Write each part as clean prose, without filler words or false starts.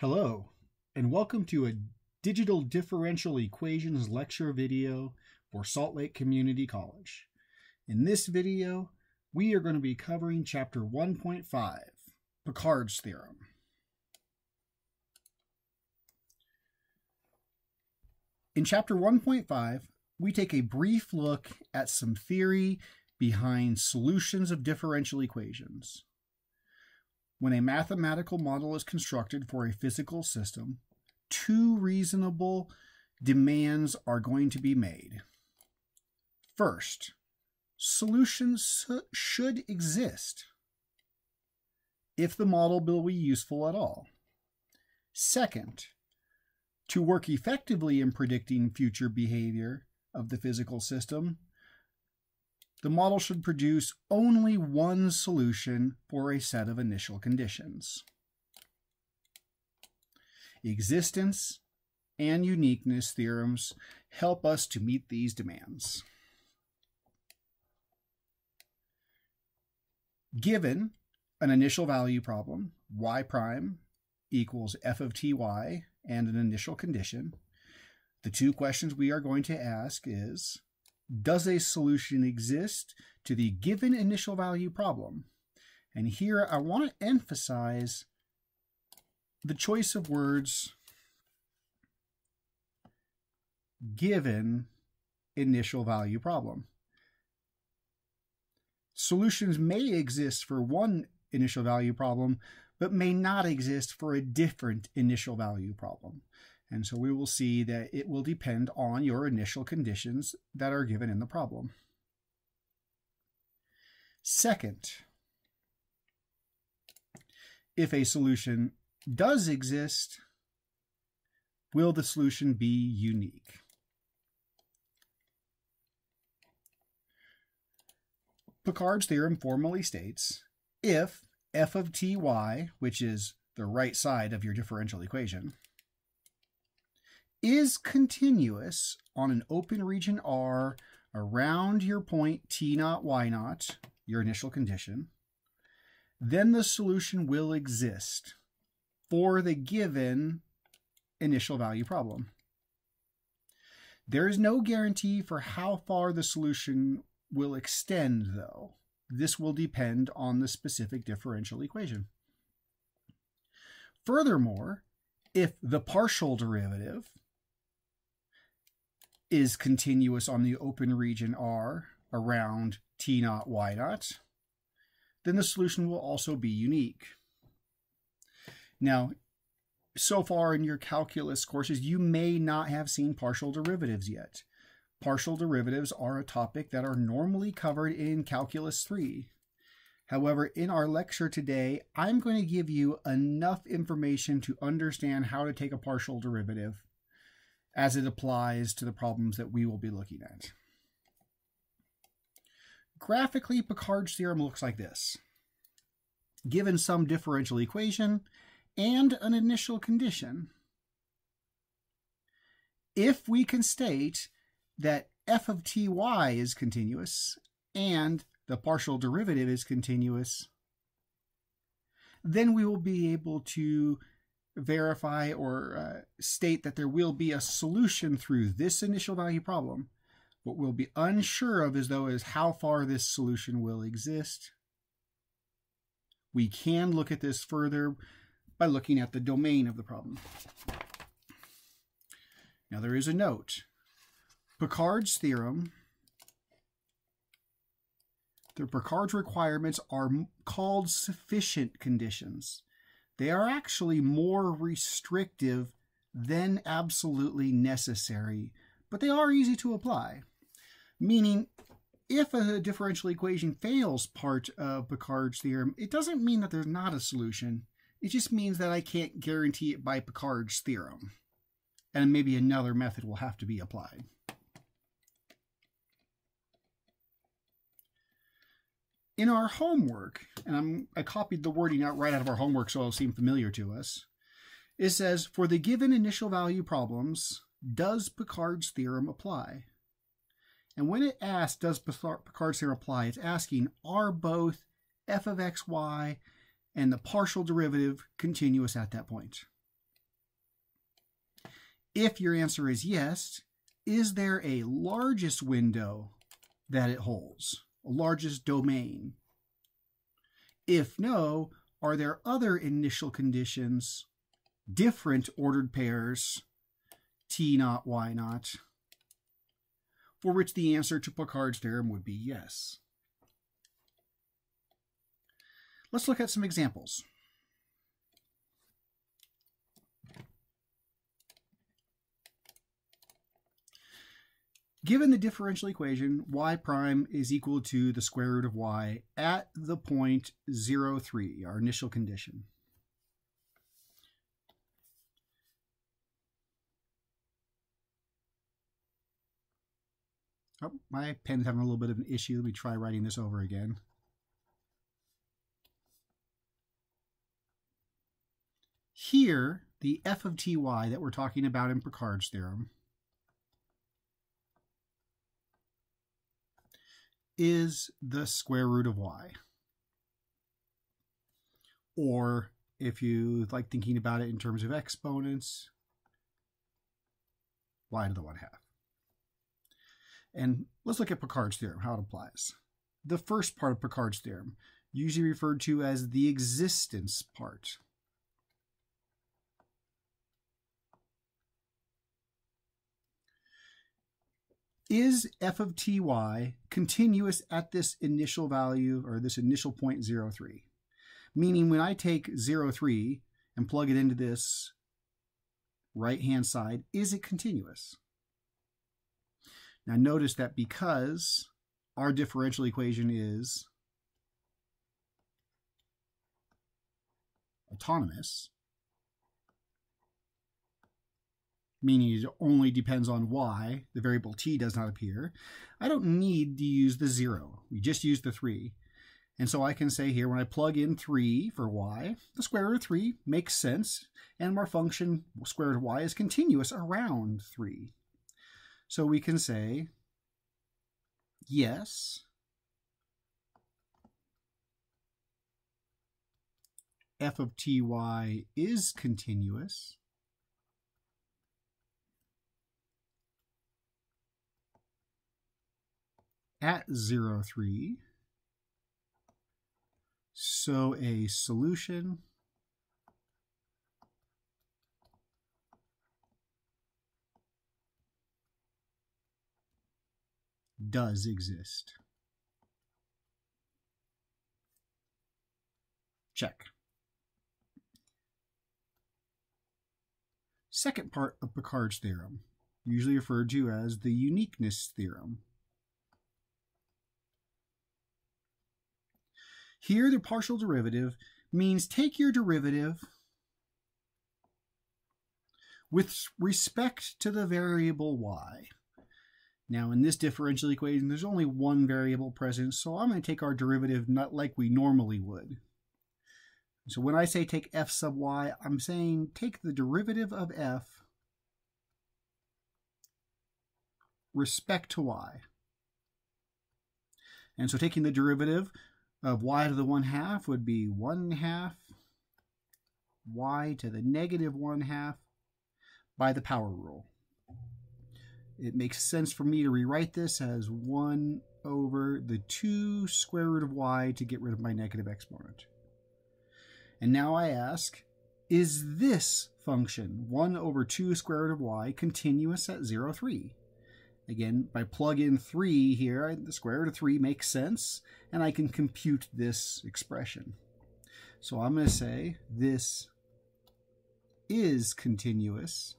Hello, and welcome to a digital differential equations lecture video for Salt Lake Community College. In this video, we are going to be covering Chapter 1.5, Picard's Theorem. In Chapter 1.5, we take a brief look at some theory behind solutions of differential equations. When a mathematical model is constructed for a physical system, two reasonable demands are going to be made. First, solutions should exist if the model will be useful at all. Second, to work effectively in predicting future behavior of the physical system, the model should produce only one solution for a set of initial conditions. Existence and uniqueness theorems help us to meet these demands. Given an initial value problem, y prime equals f of ty, and an initial condition, the two questions we are going to ask is, does a solution exist to the given initial value problem? And here I want to emphasize the choice of words given initial value problem. Solutions may exist for one initial value problem, but may not exist for a different initial value problem. And so we will see that it will depend on your initial conditions that are given in the problem. Second, if a solution does exist, will the solution be unique? Picard's theorem formally states, if f of ty, which is the right side of your differential equation, is continuous on an open region R around your point t0, y0, your initial condition, then the solution will exist for the given initial value problem. There is no guarantee for how far the solution will extend, though. This will depend on the specific differential equation. Furthermore, if the partial derivative is continuous on the open region R around t0, y0, then the solution will also be unique. Now, so far in your calculus courses, you may not have seen partial derivatives yet. Partial derivatives are a topic that are normally covered in Calculus 3. However, in our lecture today, I'm going to give you enough information to understand how to take a partial derivative as it applies to the problems that we will be looking at. Graphically, Picard's theorem looks like this. Given some differential equation and an initial condition, if we can state that f of ty is continuous and the partial derivative is continuous, then we will be able to verify or state that there will be a solution through this initial value problem. What we'll be unsure of is how far this solution will exist. We can look at this further by looking at the domain of the problem. Now there is a note. Picard's theorem, Picard's requirements are called sufficient conditions. They are actually more restrictive than absolutely necessary, but they are easy to apply. Meaning, if a differential equation fails part of Picard's theorem, it doesn't mean that there's not a solution. It just means that I can't guarantee it by Picard's theorem. And maybe another method will have to be applied. In our homework, and I copied the wording out right out of our homework so it'll seem familiar to us, it says, for the given initial value problems, does Picard's theorem apply? And when it asks, does Picard's theorem apply, it's asking, are both f of xy and the partial derivative continuous at that point? If your answer is yes, is there a largest window that it holds, a largest domain? If no, are there other initial conditions, different ordered pairs, T naught, Y naught, for which the answer to Picard's theorem would be yes? Let's look at some examples. Given the differential equation, y prime is equal to the square root of y at the point 0, 3, our initial condition. Oh, my pen's having a little bit of an issue. Let me try writing this over again. Here, the f of ty that we're talking about in Picard's theorem is the square root of y. Or, if you like thinking about it in terms of exponents, y to the 1/2. And let's look at Picard's theorem, how it applies. The first part of Picard's theorem, usually referred to as the existence part. Is f of ty continuous at this initial value, or this initial point 0, 3? Meaning when I take 0, 3 and plug it into this right-hand side, is it continuous? Now notice that because our differential equation is autonomous, meaning it only depends on y, the variable t does not appear, I don't need to use the 0. We just use the 3. And so I can say here, when I plug in 3 for y, the square root of 3 makes sense, and our function square root of y is continuous around 3. So we can say, yes, f of ty is continuous at 0, 3. So a solution does exist. Check. Second part of Picard's theorem, usually referred to as the Uniqueness Theorem. Here, the partial derivative means take your derivative with respect to the variable y. Now, in this differential equation, there's only one variable present, so I'm going to take our derivative not like we normally would. So when I say take f sub y, I'm saying take the derivative of f respect to y. And so taking the derivative of y to the 1/2 would be 1/2 y to the negative 1/2 by the power rule. It makes sense for me to rewrite this as 1 over the 2 square root of y to get rid of my negative exponent. And now I ask, is this function, 1 over 2 square root of y, continuous at 0, 3? Again, if I plug in 3 here, the square root of 3 makes sense, and I can compute this expression. So I'm going to say this is continuous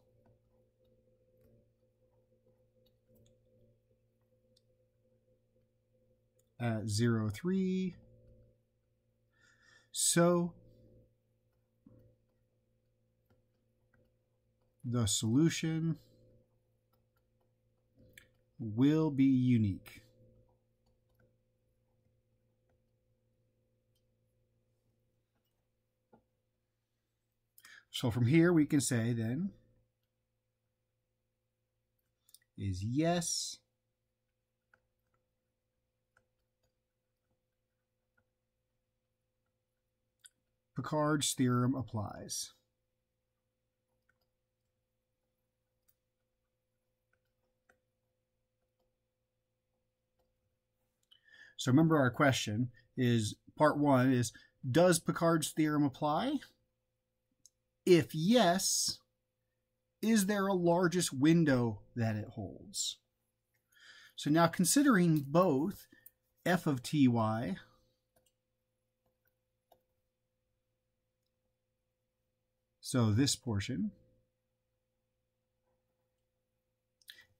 at 0, 3. So the solution will be unique. So from here we can say then is yes, Picard's theorem applies. So remember our question is, part one is, does Picard's theorem apply? If yes, is there a largest window that it holds? So now considering both f of ty so this portion,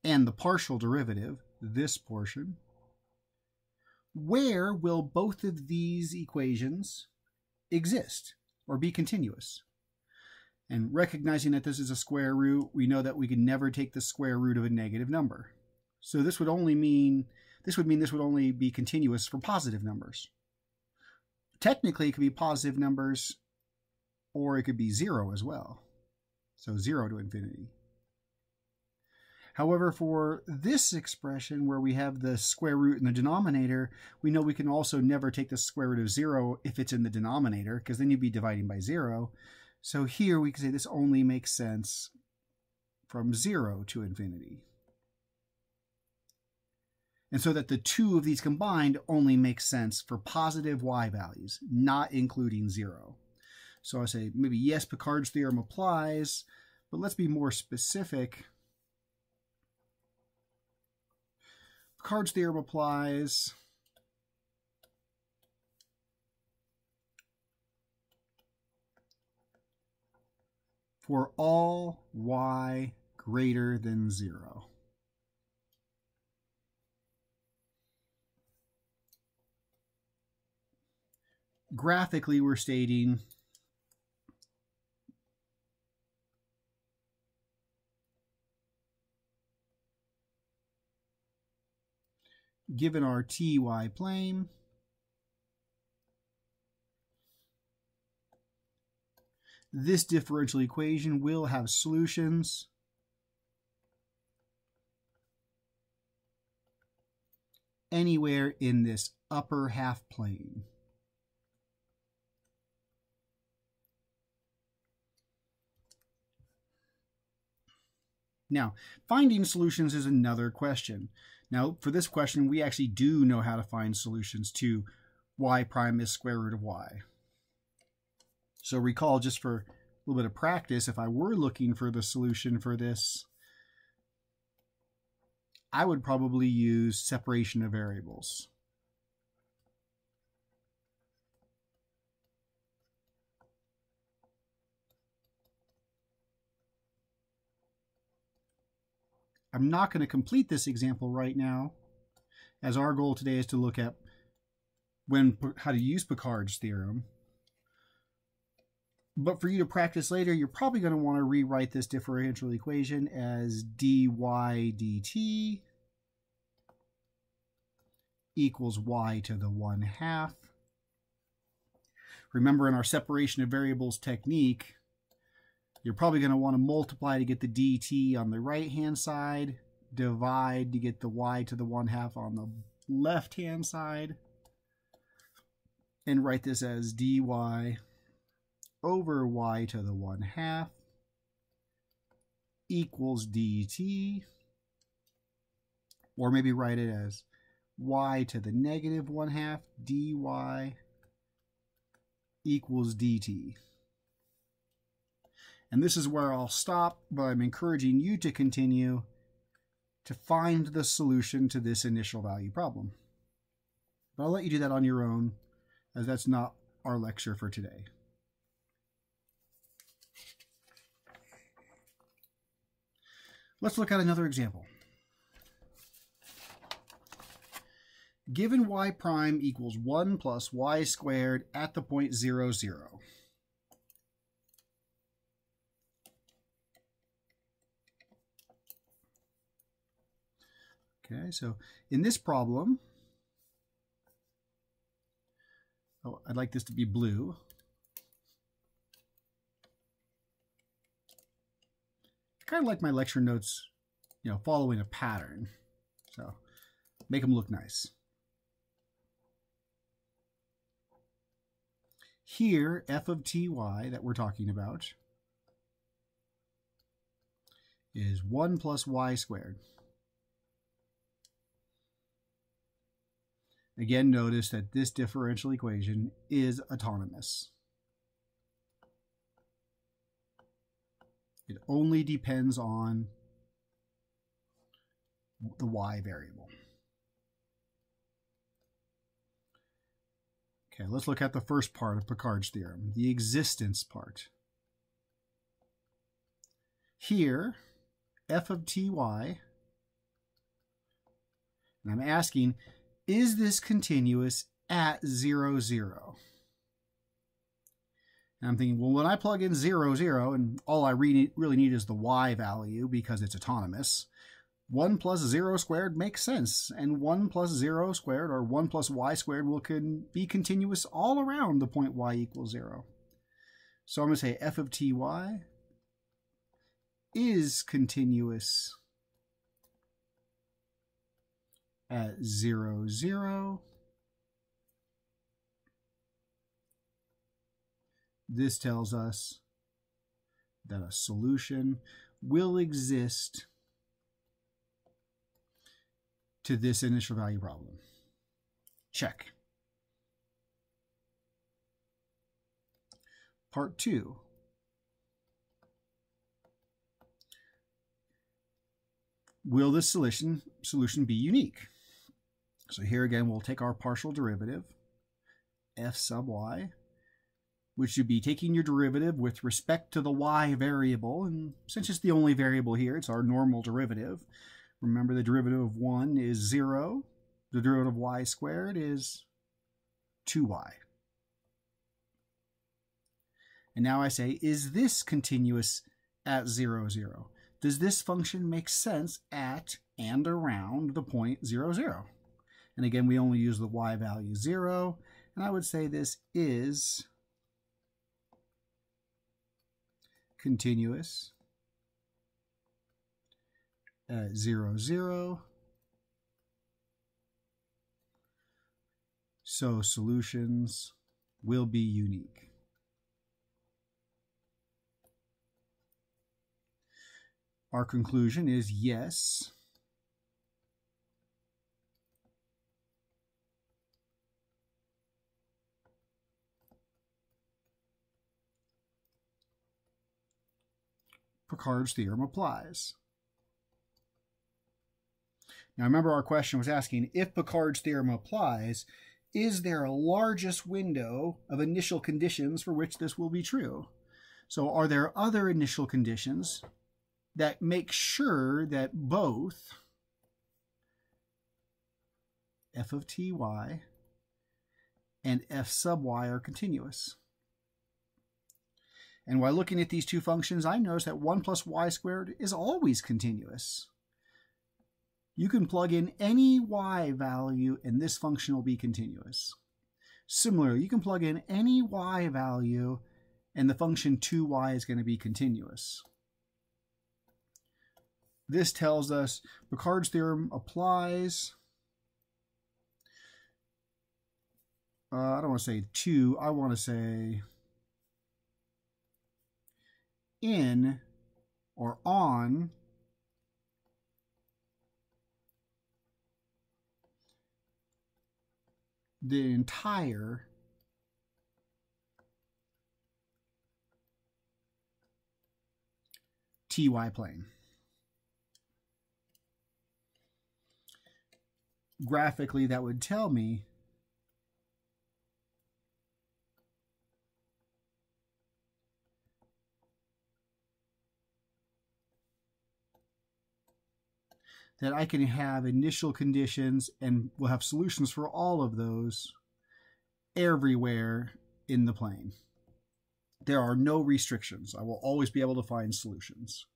and the partial derivative, this portion, where will both of these equations exist or be continuous? And recognizing that this is a square root, we know that we can never take the square root of a negative number. So this would mean this would only be continuous for positive numbers. Technically, it could be positive numbers, or it could be 0 as well. So 0 to infinity. However, for this expression where we have the square root in the denominator, we know we can also never take the square root of 0 if it's in the denominator, because then you'd be dividing by 0. So here we can say this only makes sense from 0 to infinity. And so that the two of these combined only makes sense for positive y values, not including 0. So I say maybe yes, Picard's theorem applies, but let's be more specific. Picard's theorem applies for all y greater than 0. Graphically, we're stating given our ty plane, this differential equation will have solutions anywhere in this upper half plane. Now, finding solutions is another question. Now, for this question, we actually do know how to find solutions to y prime is square root of y. So recall, just for a little bit of practice, if I were looking for the solution for this, I would probably use separation of variables. I'm not going to complete this example right now, as our goal today is to look at how to use Picard's theorem. But for you to practice later, you're probably going to want to rewrite this differential equation as dy dt equals y to the 1/2. Remember, in our separation of variables technique, you're probably going to want to multiply to get the dt on the right-hand side, divide to get the y to the 1/2 on the left-hand side, and write this as dy over y to the 1/2 equals dt, or maybe write it as y to the negative 1/2 dy equals dt. And this is where I'll stop, but I'm encouraging you to continue to find the solution to this initial value problem. But I'll let you do that on your own, as that's not our lecture for today. Let's look at another example. Given y prime equals 1 plus y squared at the point 0, 0. Okay, so in this problem, I'd like this to be blue. I kind of like my lecture notes, following a pattern. So make them look nice. Here, f of ty that we're talking about is 1 plus y squared. Again, notice that this differential equation is autonomous. It only depends on the y variable. Okay, let's look at the first part of Picard's theorem, the existence part. Here, f of ty, and I'm asking, is this continuous at 0, 0? And I'm thinking, well, when I plug in 0, 0, and all I really need is the y value because it's autonomous, 1 plus 0 squared makes sense, and 1 plus 0 squared, or 1 plus y squared, can be continuous all around the point y equals 0. So I'm going to say f of ty is continuous at 0, 0. This tells us that a solution will exist to this initial value problem. Check. Part 2. Will this solution be unique? So here again, we'll take our partial derivative, f sub y, which should be taking your derivative with respect to the y variable. And since it's the only variable here, it's our normal derivative. Remember, the derivative of 1 is 0. The derivative of y squared is 2y. And now I say, is this continuous at 0, 0? Does this function make sense at and around the point 0, 0? And again, we only use the y value 0. And I would say this is continuous at 0, 0. So solutions will be unique. Our conclusion is yes. Picard's theorem applies. Now remember, our question was asking, if Picard's theorem applies, is there a largest window of initial conditions for which this will be true? So are there other initial conditions that make sure that both f of ty and f sub y are continuous? And while looking at these two functions, I notice that 1 plus y squared is always continuous. You can plug in any y value and this function will be continuous. Similarly, you can plug in any y value and the function 2y is going to be continuous. This tells us Picard's theorem applies. I don't want to say to, I want to say in or on the entire ty plane. Graphically, that would tell me that I can have initial conditions and we'll have solutions for all of those everywhere in the plane. There are no restrictions. I will always be able to find solutions,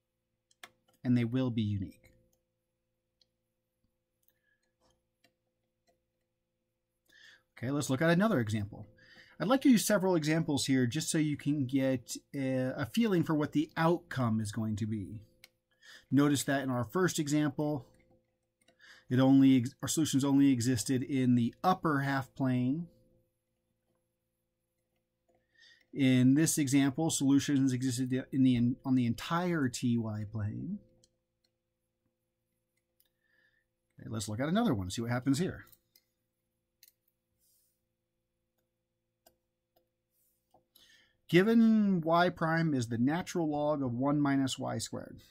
and they will be unique. Okay, let's look at another example. I'd like to use several examples here just so you can get a feeling for what the outcome is going to be. Notice that in our first example, our solutions only existed in the upper half plane. In this example, solutions existed on the entire ty plane. Okay, let's look at another one, see what happens here. Given y prime is the natural log of 1 minus y squared.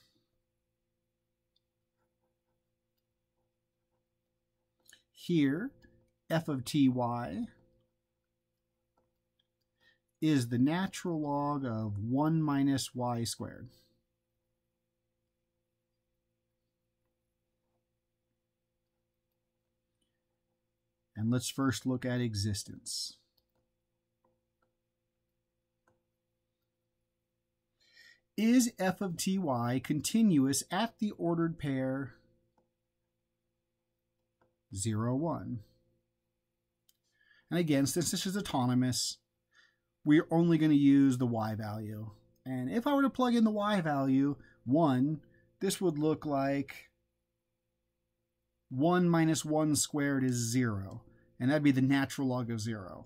Here, f of ty is the natural log of 1 minus y squared. And let's first look at existence. Is f of ty continuous at the ordered pair 0, 1? And again, since this is autonomous, we're only going to use the y value. And if I were to plug in the y value, 1, this would look like 1 minus 1 squared is 0. And that'd be the natural log of 0.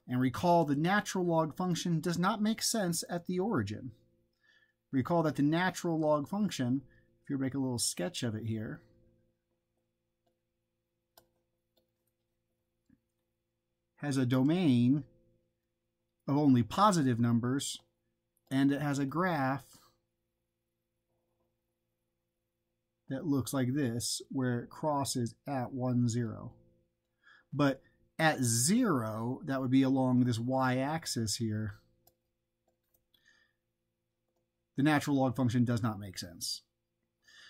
And recall the natural log function does not make sense at the origin. Recall that the natural log function, if you make a little sketch of it here, has a domain of only positive numbers, and it has a graph that looks like this, where it crosses at 1, 0. But at 0, that would be along this y-axis here. The natural log function does not make sense.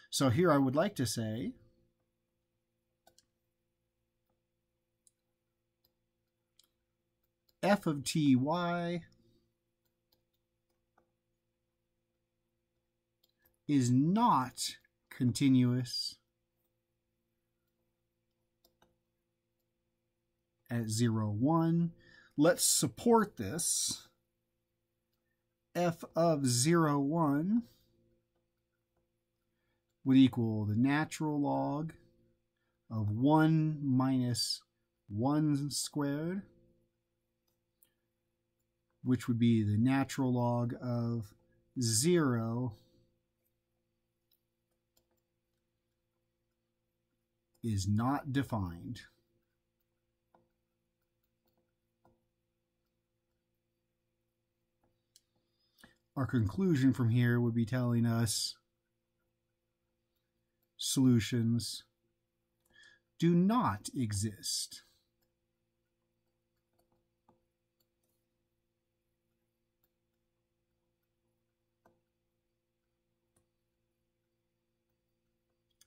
So here I would like to say f of ty is not continuous at 0, 1. Let's support this. F of 0, 1 would equal the natural log of 1 minus 1 squared, which would be the natural log of 0 is not defined. Our conclusion from here would be telling us solutions do not exist.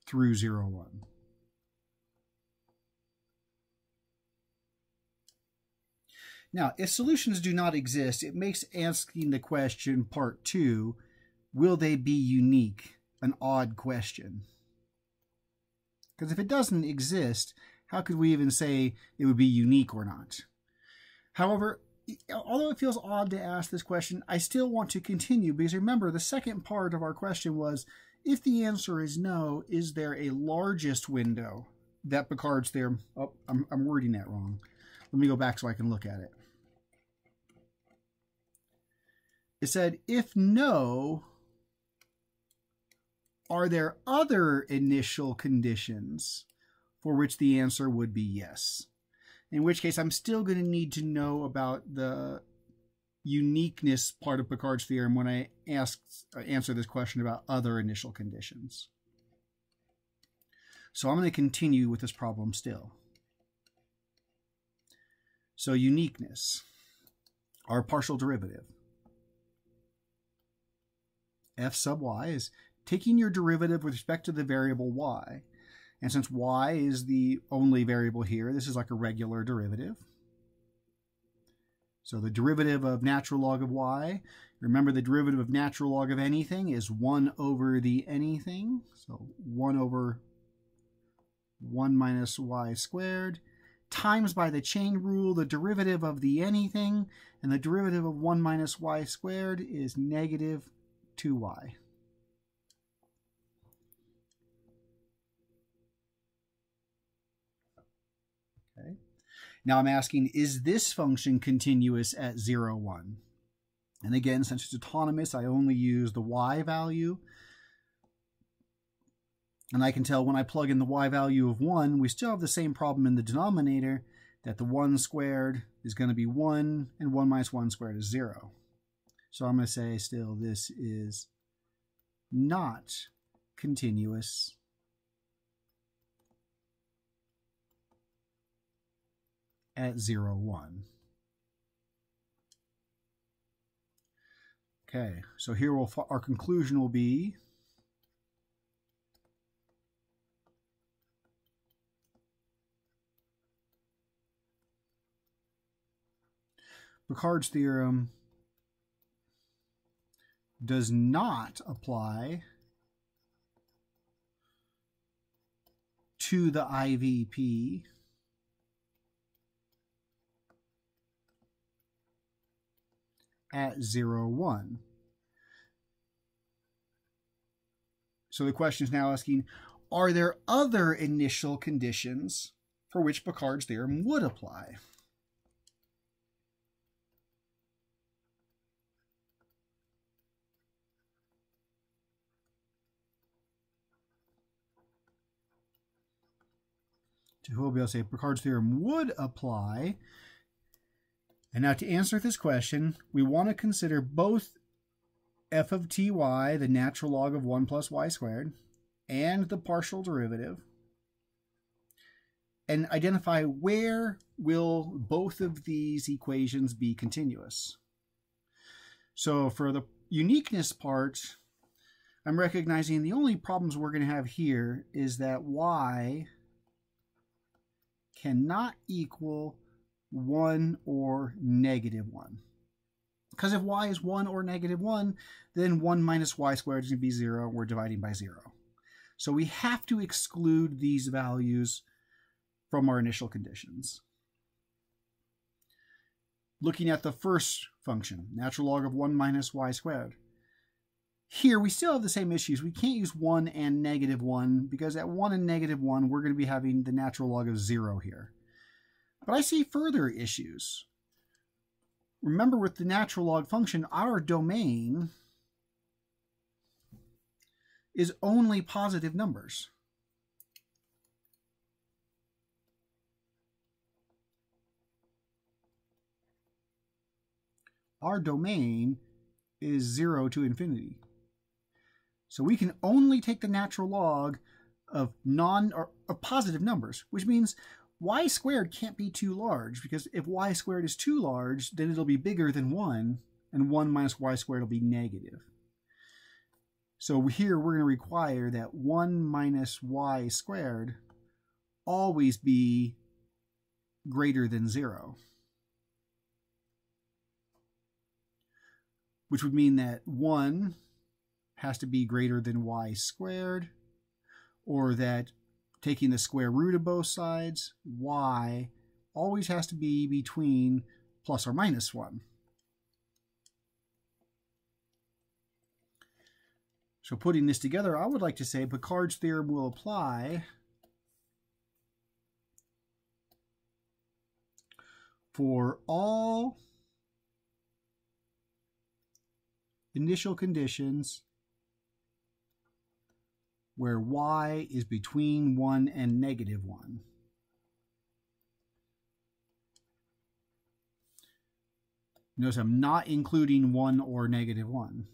Through 0, 1. Now, if solutions do not exist, it makes asking the question, part 2, will they be unique, an odd question. Because if it doesn't exist, how could we even say it would be unique or not? However, although it feels odd to ask this question, I still want to continue, because remember, the second part of our question was, if the answer is no, is there a largest window that Picard's theorem... Oh, I'm wording that wrong. Let me go back so I can look at it. It said, if no, are there other initial conditions for which the answer would be yes? In which case, I'm still going to need to know about the uniqueness part of Picard's theorem when I answer this question about other initial conditions. So I'm going to continue with this problem still. So uniqueness, our partial derivative. F sub y is taking your derivative with respect to the variable y. And since y is the only variable here, this is like a regular derivative. So the derivative of natural log of y, remember the derivative of natural log of anything is 1 over the anything. So 1 over 1 minus y squared times by the chain rule, the derivative of the anything, and the derivative of 1 minus y squared is negative 2y. Okay. Now I'm asking, is this function continuous at 0, 1? And again, since it's autonomous, I only use the y value. And I can tell when I plug in the y value of 1, we still have the same problem in the denominator, that the 1 squared is going to be 1, and 1 minus 1 squared is 0. So I'm going to say still this is not continuous at 0, 1. Okay, so here our conclusion will be Picard's theorem does not apply to the IVP at 0, 1. So the question is now asking, are there other initial conditions for which Picard's theorem would apply? To who will be able to say Picard's theorem would apply. And now to answer this question, we want to consider both f of ty, the natural log of 1 plus y squared, and the partial derivative, and identify where will both of these equations be continuous. So for the uniqueness part, I'm recognizing the only problems we're going to have here is that y cannot equal 1 or negative 1. Because if y is 1 or negative 1, then 1 minus y squared is going to be 0. We're dividing by 0. So we have to exclude these values from our initial conditions. Looking at the first function, natural log of 1 minus y squared. Here we still have the same issues. We can't use 1 and negative 1 because at 1 and negative 1 we're going to be having the natural log of 0 here. But I see further issues. Remember, with the natural log function, our domain is only positive numbers. Our domain is 0 to infinity. So we can only take the natural log of positive numbers, which means y squared can't be too large, because if y squared is too large, then it'll be bigger than 1, and 1 minus y squared will be negative. So here we're going to require that 1 minus y squared always be greater than 0. Which would mean that 1 has to be greater than y squared, or that taking the square root of both sides, y always has to be between plus or minus 1. So putting this together, I would like to say Picard's theorem will apply for all initial conditions where y is between 1 and negative 1. Notice I'm not including 1 or negative 1.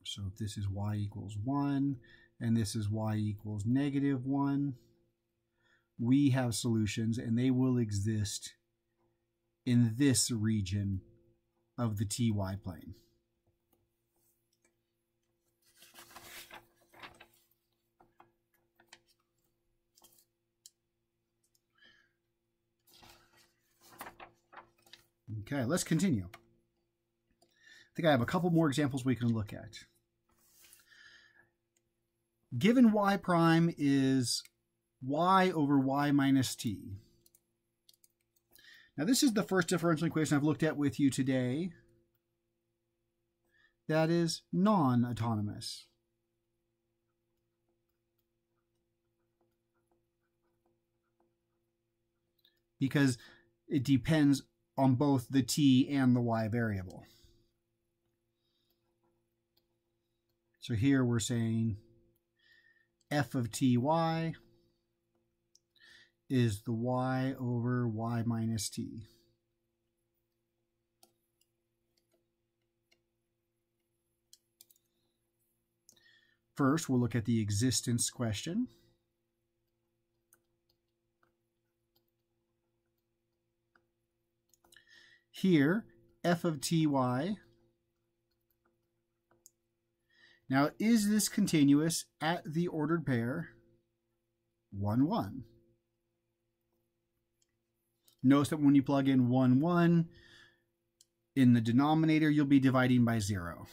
So if this is y equals 1 and this is y equals negative 1, we have solutions and they will exist in this region of the ty plane. Okay, let's continue. I think I have a couple more examples we can look at. Given y prime is y over y minus t. Now this is the first differential equation I've looked at with you today that is non-autonomous. Because it depends on both the t and the y variable. So here we're saying f of ty is the y over y minus t. First, we'll look at the existence question. Here, f of ty. Now, is this continuous at the ordered pair 1, 1? Notice that when you plug in 1, 1, in the denominator, you'll be dividing by 0.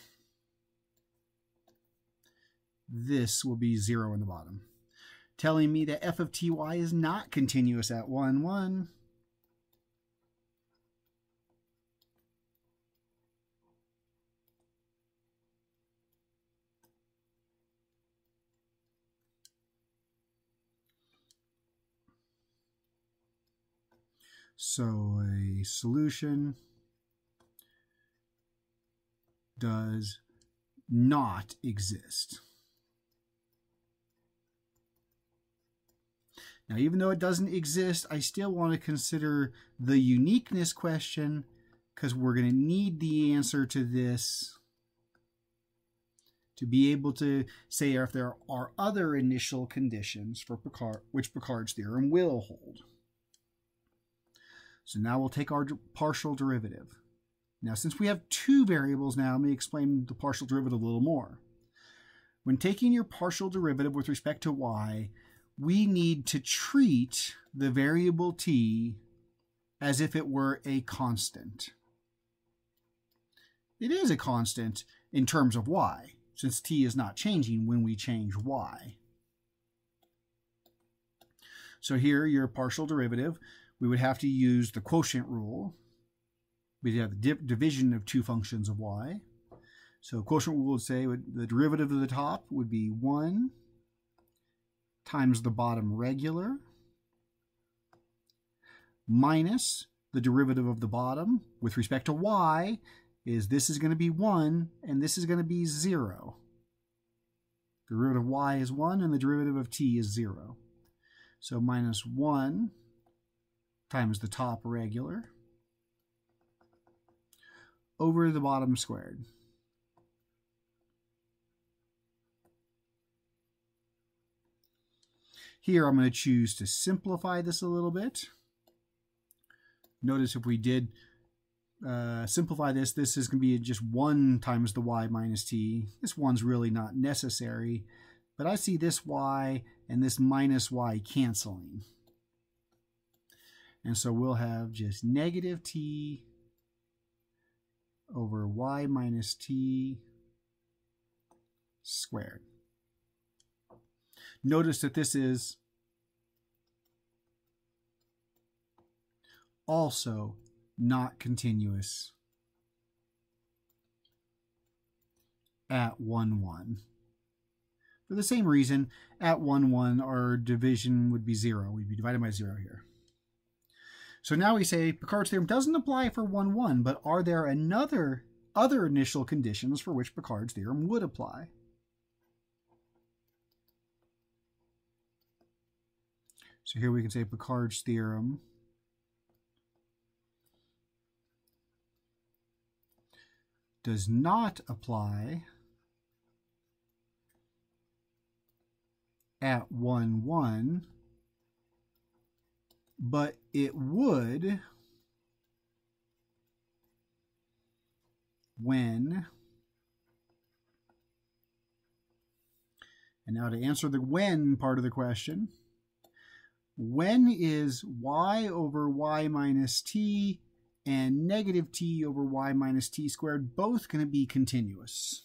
This will be 0 in the bottom, telling me that f of ty is not continuous at 1, 1. So a solution does not exist. Now, even though it doesn't exist, I still want to consider the uniqueness question, because we're going to need the answer to this to be able to say if there are other initial conditions for Picard, which Picard's theorem will hold. So now we'll take our partial derivative. Now, since we have two variables now, let me explain the partial derivative a little more. When taking your partial derivative with respect to y, we need to treat the variable t as if it were a constant. It is a constant in terms of y, since t is not changing when we change y. So here, your partial derivative, we would have to use the quotient rule. We'd have the division of two functions of y. So quotient rule would say the derivative of the top would be 1 times the bottom regular minus the derivative of the bottom with respect to y is this is going to be 1 and this is going to be 0. The derivative of y is 1 and the derivative of t is 0. So minus 1 times the top regular over the bottom squared. Here I'm going to choose to simplify this a little bit. Notice if we did simplify this, this is going to be just 1 times the y minus t. This one's really not necessary, but I see this y and this minus y canceling. And so we'll have just negative t over y minus t squared. Notice that this is also not continuous at 1, 1. For the same reason, at 1, 1, our division would be 0. We'd be divided by 0 here. So now we say Picard's theorem doesn't apply for 1, 1, but are there other initial conditions for which Picard's theorem would apply? So here we can say Picard's theorem does not apply at 1, 1, but it would when, and now to answer the when part of the question, when is y over y minus t and negative t over y minus t squared both going to be continuous?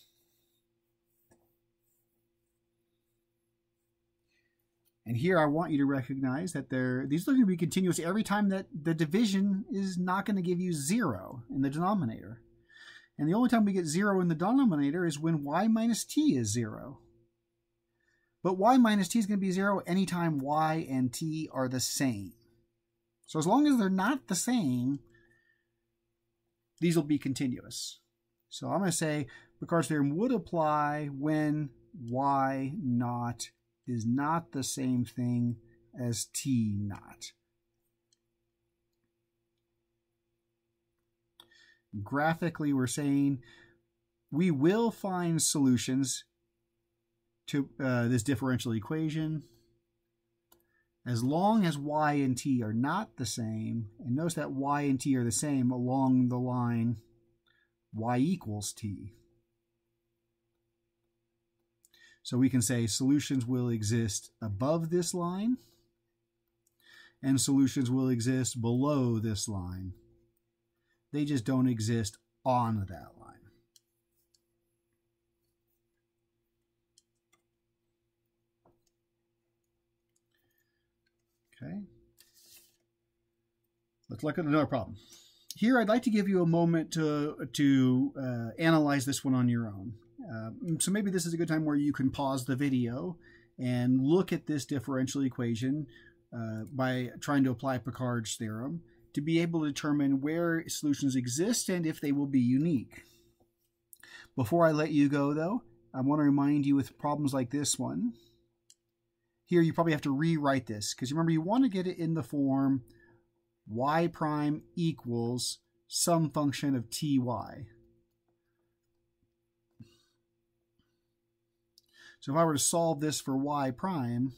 And here I want you to recognize that these are going to be continuous every time that the division is not going to give you 0 in the denominator. And the only time we get 0 in the denominator is when y minus t is 0. But y minus t is going to be 0 anytime y and t are the same. So as long as they're not the same, these will be continuous. So I'm going to say Picard's theorem would apply when y naught is not the same thing as t naught. Graphically, we're saying we will find solutions to this differential equation as long as y and t are not the same. And notice that y and t are the same along the line y equals t. So we can say solutions will exist above this line and solutions will exist below this line. They just don't exist on that line. Okay. Let's look at another problem. Here, I'd like to give you a moment to analyze this one on your own. So maybe this is a good time where you can pause the video and look at this differential equation by trying to apply Picard's theorem to be able to determine where solutions exist and if they will be unique. Before I let you go, though, I want to remind you with problems like this one, here you probably have to rewrite this because remember you want to get it in the form y prime equals some function of ty. So if I were to solve this for y prime,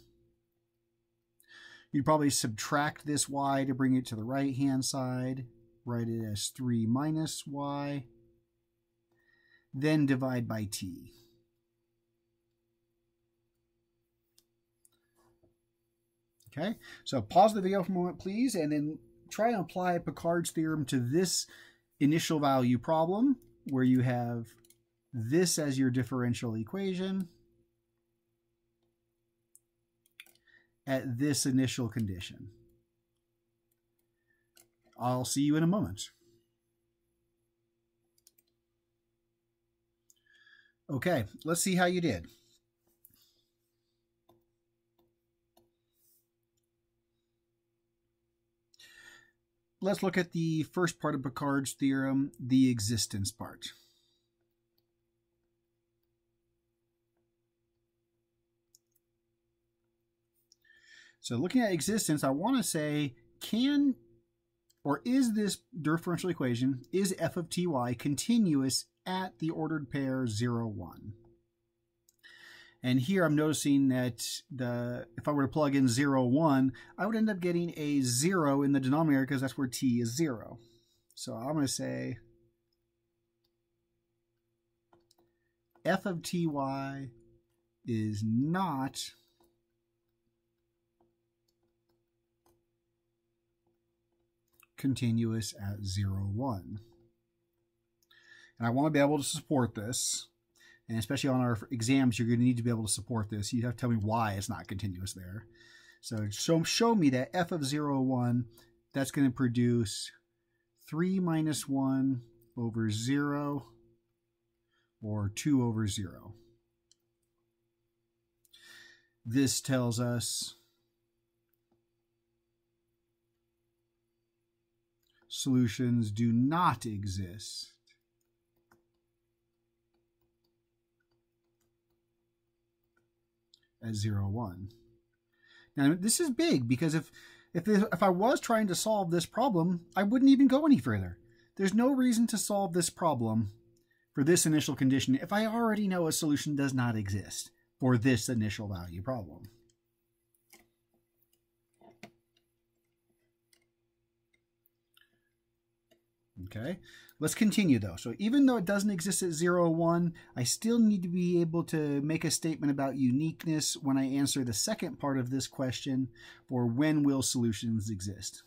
you'd probably subtract this y to bring it to the right-hand side, write it as 3 minus y, then divide by t. Okay, so pause the video for a moment, please, and then try and apply Picard's theorem to this initial value problem where you have this as your differential equation at this initial condition. I'll see you in a moment. Okay, let's see how you did. Let's look at the first part of Picard's theorem, the existence part. So looking at existence, I want to say, can or is this differential equation, is f of ty continuous at the ordered pair 0, 1? And here I'm noticing that if I were to plug in 0, 1, I would end up getting a 0 in the denominator because that's where t is 0. So I'm going to say f of ty is not continuous at 0, 1. And I want to be able to support this. And especially on our exams, you're going to need to be able to support this. You have to tell me why it's not continuous there. So show me that f of 0, 1, that's going to produce 3 minus 1 over 0 or 2 over 0. This tells us solutions do not exist at 0, 1. Now this is big because if I was trying to solve this problem, I wouldn't even go any further. There's no reason to solve this problem for this initial condition if I already know a solution does not exist for this initial value problem. Okay, let's continue though. So even though it doesn't exist at 0, 1, I still need to be able to make a statement about uniqueness when I answer the second part of this question for when will solutions exist.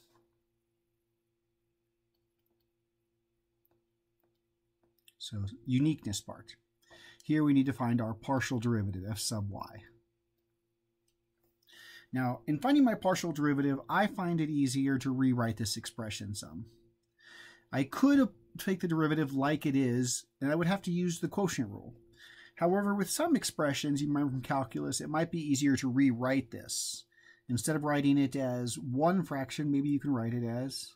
So uniqueness part. Here we need to find our partial derivative, f sub y. Now, in finding my partial derivative, I find it easier to rewrite this expression some. I could take the derivative like it is, and I would have to use the quotient rule. However, with some expressions, you remember from calculus, it might be easier to rewrite this. Instead of writing it as one fraction, maybe you can write it as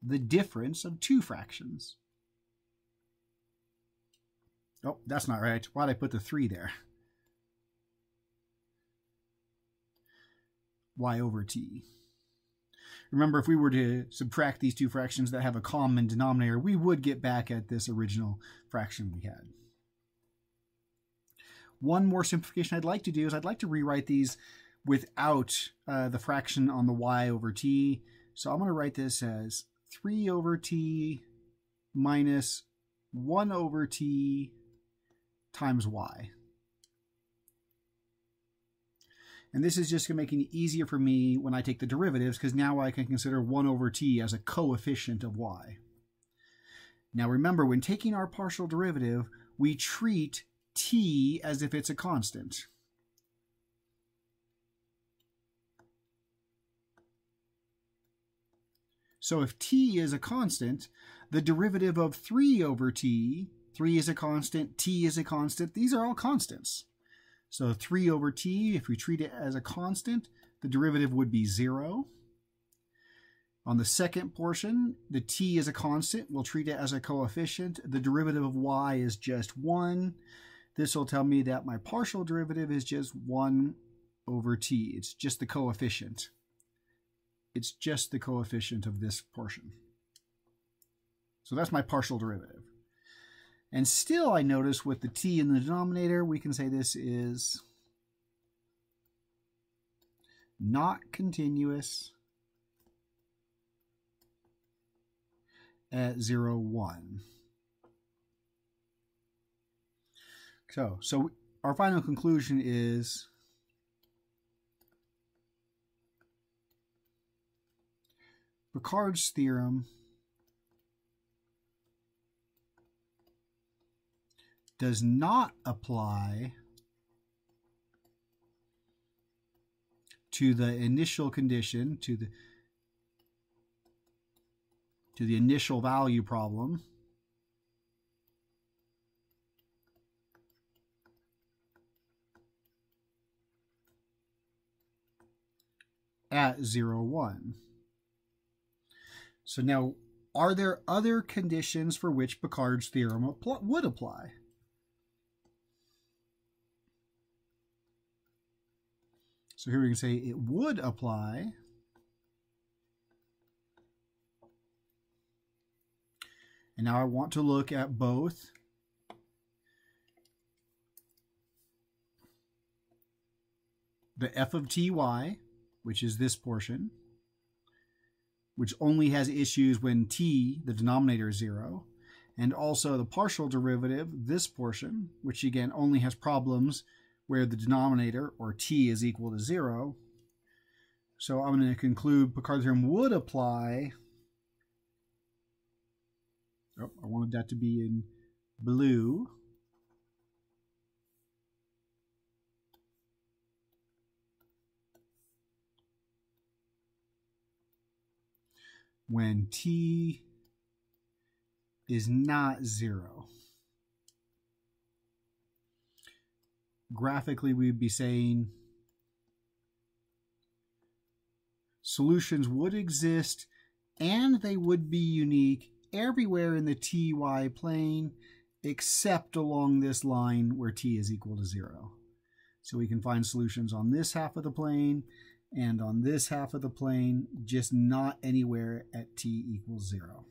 the difference of two fractions. Oh, that's not right. Why'd I put the 3 there? y over t. Remember, if we were to subtract these two fractions that have a common denominator, we would get back at this original fraction we had. One more simplification I'd like to do is I'd like to rewrite these without the fraction on the y over t. So I'm going to write this as 3 over t minus 1 over t times y. And this is just going to make it easier for me when I take the derivatives, because now I can consider 1 over t as a coefficient of y. Now remember, when taking our partial derivative, we treat t as if it's a constant. So if t is a constant, the derivative of 3 over t, 3 is a constant, t is a constant, these are all constants. So 3 over t, if we treat it as a constant, the derivative would be 0. On the second portion, the t is a constant. We'll treat it as a coefficient. The derivative of y is just 1. This will tell me that my partial derivative is just 1 over t. It's just the coefficient. It's just the coefficient of this portion. So that's my partial derivative. And still, I notice with the t in the denominator, we can say this is not continuous at 0, 1. So our final conclusion is Picard's theorem does not apply to the initial condition, to the initial value problem, at 0, 1. So now, are there other conditions for which Picard's theorem would apply? So here we can say it would apply and now I want to look at both the f of ty, which is this portion, which only has issues when t, the denominator, is 0, and also the partial derivative, this portion, which again only has problems where the denominator, or t, is equal to 0. So I'm going to conclude Picard's theorem would apply. Oh, I wanted that to be in blue. When t is not 0. Graphically, we'd be saying solutions would exist and they would be unique everywhere in the ty plane except along this line where t is equal to 0. So we can find solutions on this half of the plane and on this half of the plane, just not anywhere at t equals 0.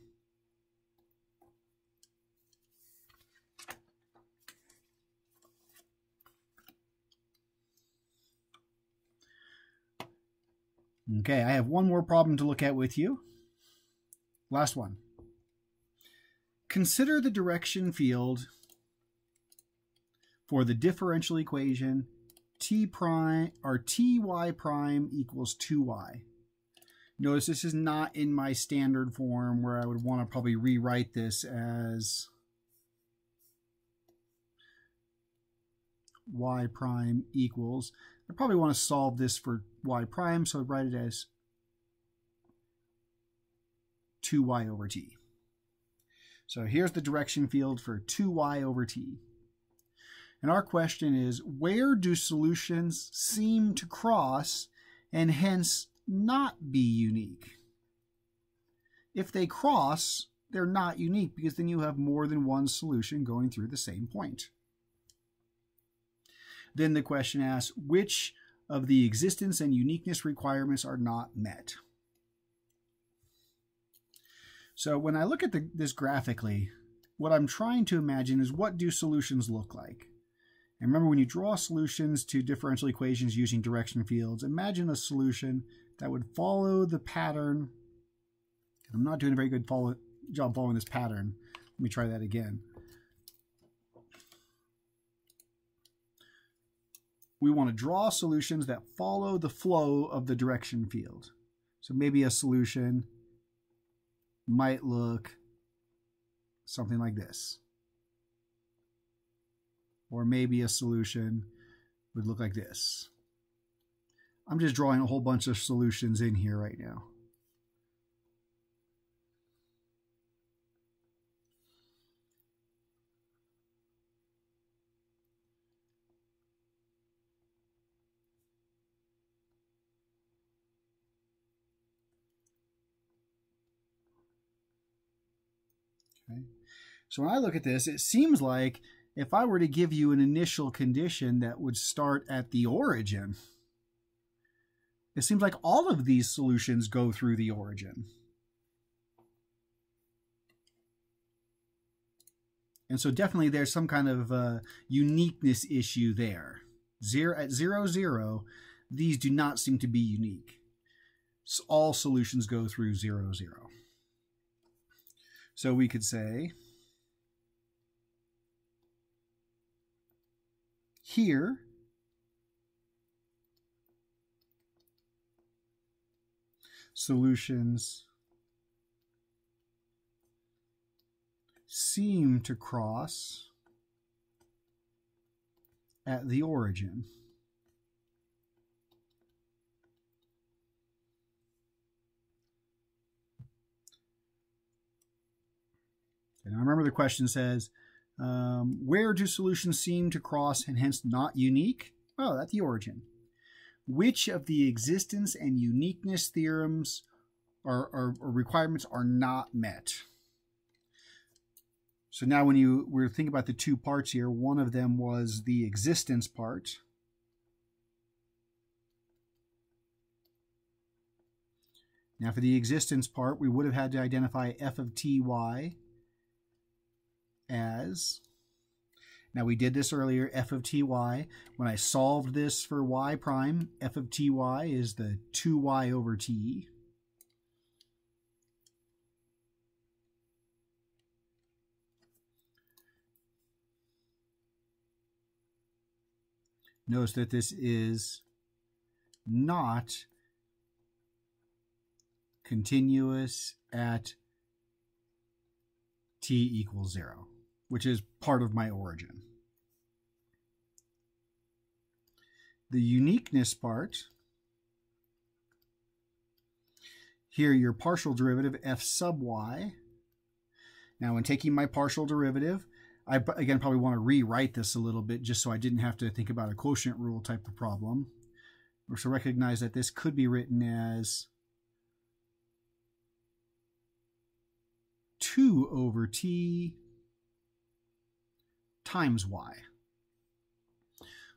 Okay, I have one more problem to look at with you. Last one. Consider the direction field for the differential equation t prime or ty prime equals 2y. Notice this is not in my standard form where I would want to probably rewrite this as y prime equals. I probably want to solve this for y prime, so I'd write it as 2y over t. So here's the direction field for 2y over t. And our question is, where do solutions seem to cross and hence not be unique? If they cross, they're not unique because then you have more than one solution going through the same point. Then the question asks, which of the existence and uniqueness requirements are not met. So when I look at this graphically, what I'm trying to imagine is, what do solutions look like? And remember, when you draw solutions to differential equations using direction fields, imagine a solution that would follow the pattern. I'm not doing a very good job following this pattern. Let me try that again. We want to draw solutions that follow the flow of the direction field. So maybe a solution might look something like this. Or maybe a solution would look like this. I'm just drawing a whole bunch of solutions in here right now. Okay. So when I look at this, it seems like if I were to give you an initial condition that would start at the origin, it seems like all of these solutions go through the origin. And so definitely there's some kind of uniqueness issue there. At 0, 0, these do not seem to be unique. So all solutions go through 0, 0. So we could say, here, solutions seem to cross at the origin. And I remember the question says, where do solutions seem to cross and hence not unique? Oh, at the origin. Which of the existence and uniqueness theorems or requirements are not met? So now when we're thinking about the two parts here, one of them was the existence part. Now for the existence part, we would have had to identify f of ty as, now we did this earlier, f of ty. When I solved this for y prime, f of ty is the 2y over t. Notice that this is not continuous at t equals 0, which is part of my origin. The uniqueness part, here your partial derivative f sub y. Now when taking my partial derivative, I again probably want to rewrite this a little bit just so I didn't have to think about a quotient rule type of problem. So recognize that this could be written as 2 over t times y.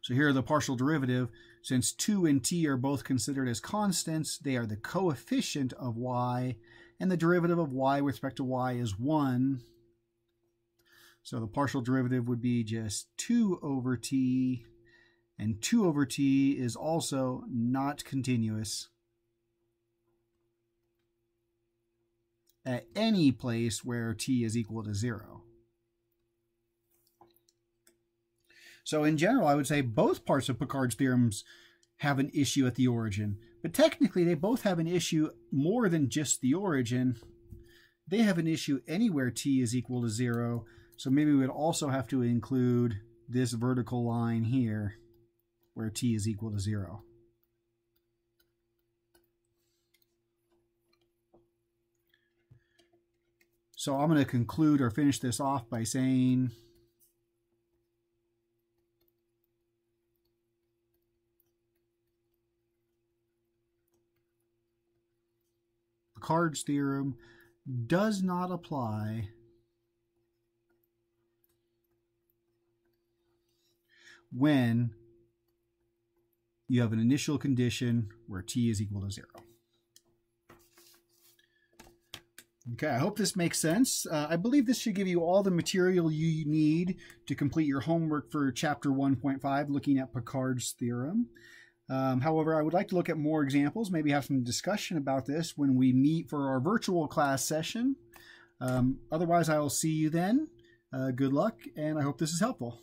So here the partial derivative, since 2 and t are both considered as constants, they are the coefficient of y, and the derivative of y with respect to y is 1. So the partial derivative would be just 2 over t, and 2 over t is also not continuous at any place where t is equal to 0. So in general, I would say both parts of Picard's theorems have an issue at the origin, but technically they both have an issue more than just the origin. They have an issue anywhere t is equal to 0, so maybe we would also have to include this vertical line here where t is equal to 0. So I'm going to conclude or finish this off by saying Picard's theorem does not apply when you have an initial condition where t is equal to 0. Okay, I hope this makes sense. I believe this should give you all the material you need to complete your homework for Chapter 1.5, looking at Picard's theorem. However, I would like to look at more examples, maybe have some discussion about this when we meet for our virtual class session. Otherwise, I will see you then. Good luck, and I hope this is helpful.